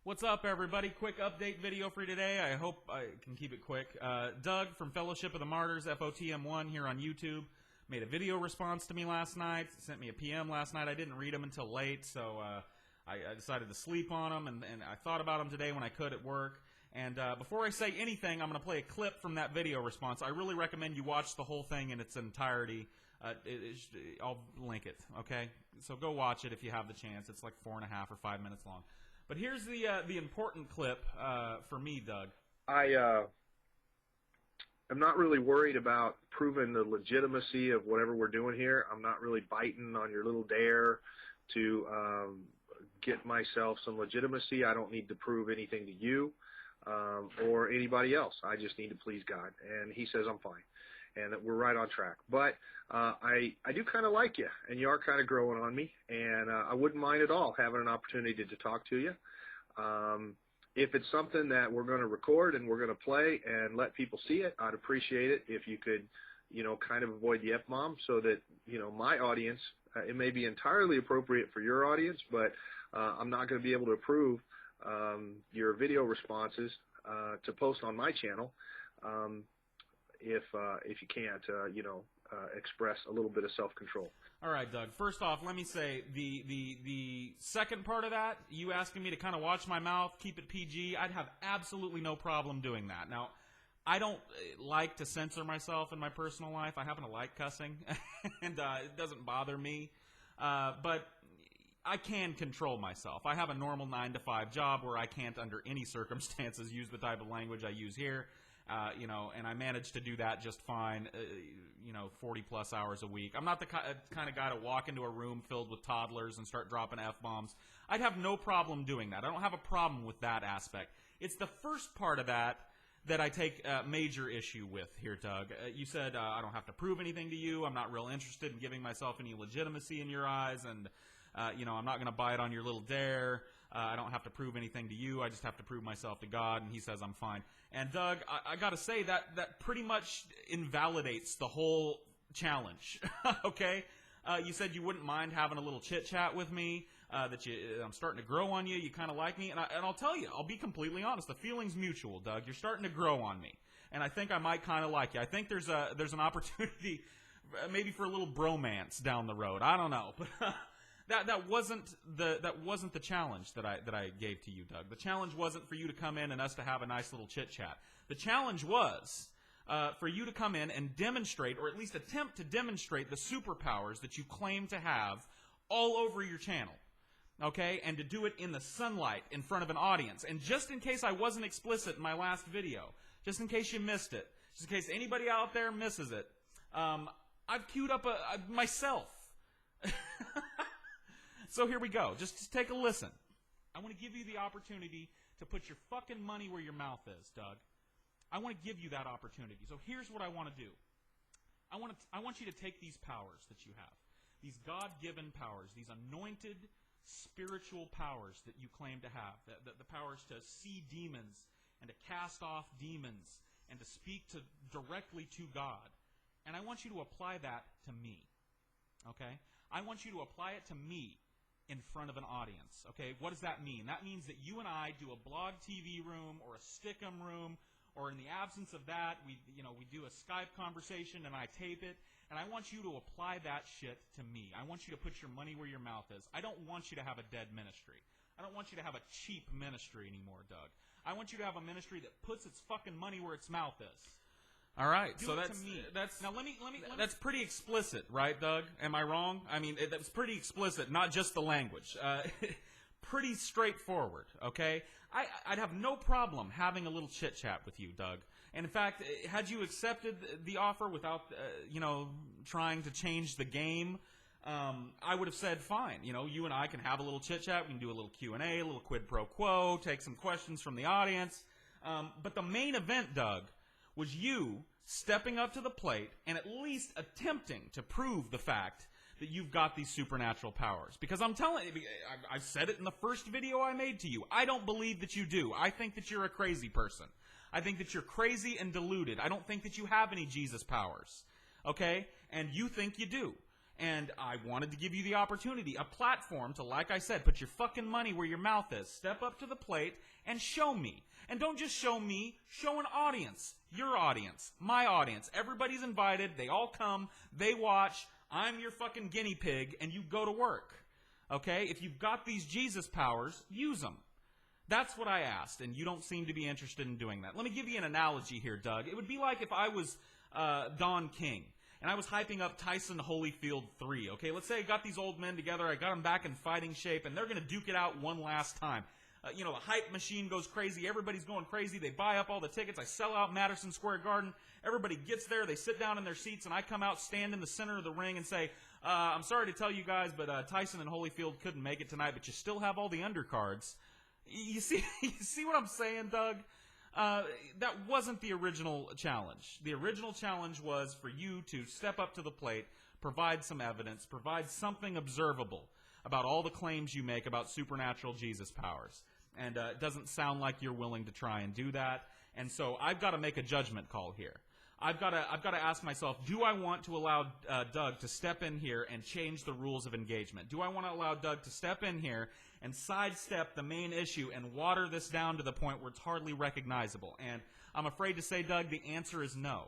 What's up, everybody? Quick update video for today. I hope I can keep it quick. Doug from Fellowship of the Martyrs, FOTM1, here on YouTube, made a video response to me last night, sent me a PM last night. I didn't read them until late, so I decided to sleep on them, and I thought about them today when I could at work. And before I say anything, I'm going to play a clip from that video response. I really recommend you watch the whole thing in its entirety. I'll link it, okay? So go watch it if you have the chance. It's like 4.5 or 5 minutes long. But here's the important clip for me, Doug. I am not really worried about proving the legitimacy of whatever we're doing here. I'm not really biting on your little dare to get myself some legitimacy. I don't need to prove anything to you or anybody else. I just need to please God. And he says I'm fine and that we're right on track. But I do kind of like you, and you are kind of growing on me, and I wouldn't mind at all having an opportunity to talk to you. If it's something that we're going to record and we're going to play and let people see it, I'd appreciate it if you could, kind of avoid the F-bomb so that, my audience, it may be entirely appropriate for your audience, but I'm not going to be able to approve your video responses to post on my channel if you can't, express a little bit of self-control. All right, Doug. First off, let me say the second part of that, you asking me to kind of watch my mouth, keep it PG, I'd have absolutely no problem doing that. Now, I don't like to censor myself in my personal life. I happen to like cussing, and it doesn't bother me. But I can control myself. I have a normal 9-to-5 job where I can't, under any circumstances, use the type of language I use here. And I managed to do that just fine, 40-plus hours a week. I'm not the kind of guy to walk into a room filled with toddlers and start dropping F-bombs. I'd have no problem doing that. I don't have a problem with that aspect. It's the first part of that I take major issue with here, Doug. You said I don't have to prove anything to you. I'm not real interested in giving myself any legitimacy in your eyes, and I'm not going to bite on your little dare. I don't have to prove anything to you. I just have to prove myself to God, and he says I'm fine. And, Doug, I got to say that pretty much invalidates the whole challenge, okay? You said you wouldn't mind having a little chit-chat with me, that I'm starting to grow on you. You kind of like me. And I'll tell you, I'll be completely honest. The feeling's mutual, Doug. You're starting to grow on me. And I think I might kind of like you. I think there's an opportunity maybe for a little bromance down the road. I don't know. But That wasn't the challenge that I gave to you, Doug. The challenge wasn't for you to come in and us to have a nice little chit chat. The challenge was for you to come in and demonstrate, or at least attempt to demonstrate, the superpowers that you claim to have all over your channel. Okay, and to do it in the sunlight in front of an audience. And just in case I wasn't explicit in my last video, just in case you missed it, just in case anybody out there misses it, I've queued up myself. So here we go. Just take a listen. I want to give you the opportunity to put your fucking money where your mouth is, Doug. I want to give you that opportunity. So here's what I want to do. I want you to take these powers that you have, these God-given powers, these anointed spiritual powers that you claim to have, the powers to see demons and to cast off demons and to speak directly to God. And I want you to apply that to me. Okay? I want you to apply it to me in front of an audience. Okay, what does that mean? That means that you and I do a blog TV room or a Stickum room, or in the absence of that, we do a Skype conversation and I tape it, and I want you to apply that shit to me. I want you to put your money where your mouth is. I don't want you to have a dead ministry. I don't want you to have a cheap ministry anymore, Doug. I want you to have a ministry that puts its fucking money where its mouth is. All right, so that's pretty explicit, right, Doug? Am I wrong? I mean, that's pretty explicit, not just the language. Pretty straightforward, okay? I'd have no problem having a little chit-chat with you, Doug. And in fact, had you accepted the offer without, trying to change the game, I would have said, fine. You and I can have a little chit-chat. We can do a little Q&A, a little quid pro quo, take some questions from the audience. But the main event, Doug, was you stepping up to the plate and at least attempting to prove the fact that you've got these supernatural powers. Because I'm telling you, I said it in the first video I made to you, I don't believe that you do. I think that you're a crazy person. I think that you're crazy and deluded. I don't think that you have any Jesus powers. Okay? And you think you do. And I wanted to give you the opportunity, a platform to, like I said, put your fucking money where your mouth is. Step up to the plate and show me. And don't just show me, show an audience. Your audience. My audience. Everybody's invited. They all come. They watch. I'm your fucking guinea pig, and you go to work. Okay? If you've got these Jesus powers, use them. That's what I asked, and you don't seem to be interested in doing that. Let me give you an analogy here, Doug. It would be like if I was Don King, and I was hyping up Tyson Holyfield 3, okay? Let's say I got these old men together, I got them back in fighting shape, and they're going to duke it out one last time. The hype machine goes crazy, everybody's going crazy, they buy up all the tickets, I sell out Madison Square Garden, everybody gets there, they sit down in their seats, and I come out, stand in the center of the ring, and say, I'm sorry to tell you guys, but Tyson and Holyfield couldn't make it tonight, but you still have all the undercards. You see what I'm saying, Doug? That wasn't the original challenge. The original challenge was for you to step up to the plate, provide some evidence, provide something observable about all the claims you make about supernatural Jesus powers. And it doesn't sound like you're willing to try and do that. And so I've got to make a judgment call here. I've got to ask myself, do I want to allow Doug to step in here and change the rules of engagement? Do I want to allow Doug to step in here and sidestep the main issue and water this down to the point where it's hardly recognizable? And I'm afraid to say, Doug, the answer is no.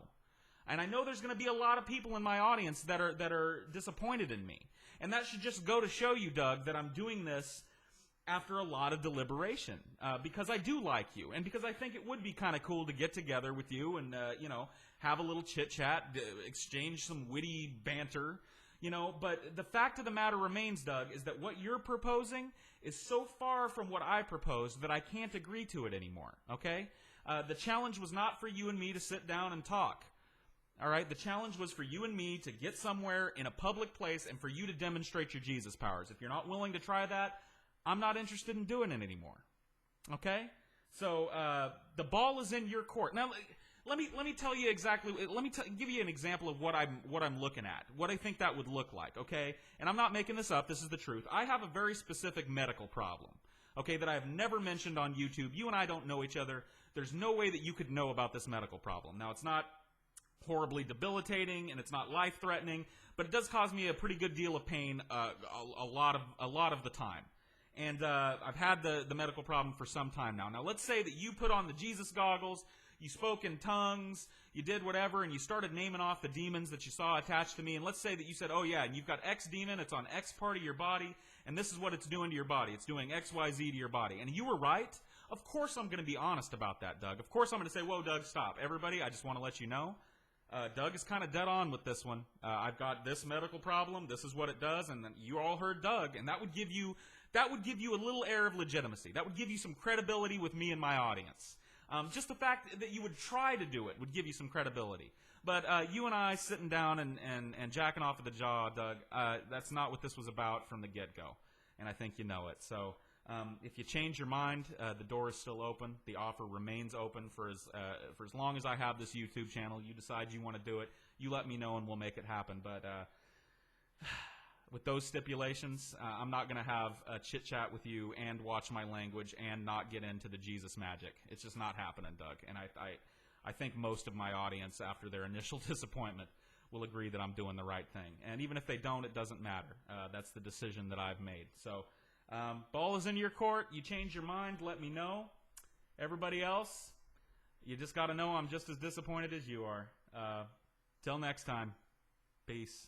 And I know there's going to be a lot of people in my audience that are disappointed in me. And that should just go to show you, Doug, that I'm doing this after a lot of deliberation, because I do like you, and because I think it would be kind of cool to get together with you and, have a little chit-chat, exchange some witty banter, but the fact of the matter remains, Doug, is that what you're proposing is so far from what I proposed that I can't agree to it anymore, okay? The challenge was not for you and me to sit down and talk, all right? The challenge was for you and me to get somewhere in a public place and for you to demonstrate your Jesus powers. If you're not willing to try that, I'm not interested in doing it anymore, okay? So the ball is in your court. Now, let me tell you exactly. Give you an example of what I'm looking at. What I think that would look like. Okay, and I'm not making this up. This is the truth. I have a very specific medical problem. Okay, that I have never mentioned on YouTube. You and I don't know each other. There's no way that you could know about this medical problem. Now, it's not horribly debilitating and it's not life-threatening, but it does cause me a pretty good deal of pain a lot of the time. And I've had the medical problem for some time now. Now, let's say that you put on the Jesus goggles. You spoke in tongues, you did whatever, and you started naming off the demons that you saw attached to me. And let's say that you said, oh yeah, and you've got X demon, it's on X part of your body, and this is what it's doing to your body. It's doing X, Y, Z to your body. And you were right. Of course I'm going to be honest about that, Doug. Of course I'm going to say, whoa, Doug, stop. Everybody, I just want to let you know, Doug is kind of dead on with this one. I've got this medical problem, this is what it does, and then you all heard Doug, and that would give you a little air of legitimacy. That would give you some credibility with me and my audience. Just the fact that you would try to do it would give you some credibility. But you and I sitting down and jacking off of the jaw, Doug, that's not what this was about from the get-go. And I think you know it. So if you change your mind, the door is still open. The offer remains open for as long as I have this YouTube channel. You decide you want to do it, you let me know and we'll make it happen. But with those stipulations, I'm not going to have a chit-chat with you and watch my language and not get into the Jesus magic. It's just not happening, Doug. And I think most of my audience, after their initial disappointment, will agree that I'm doing the right thing. And even if they don't, it doesn't matter. That's the decision that I've made. So ball is in your court. You change your mind, let me know. Everybody else, you just got to know I'm just as disappointed as you are. Till next time, peace.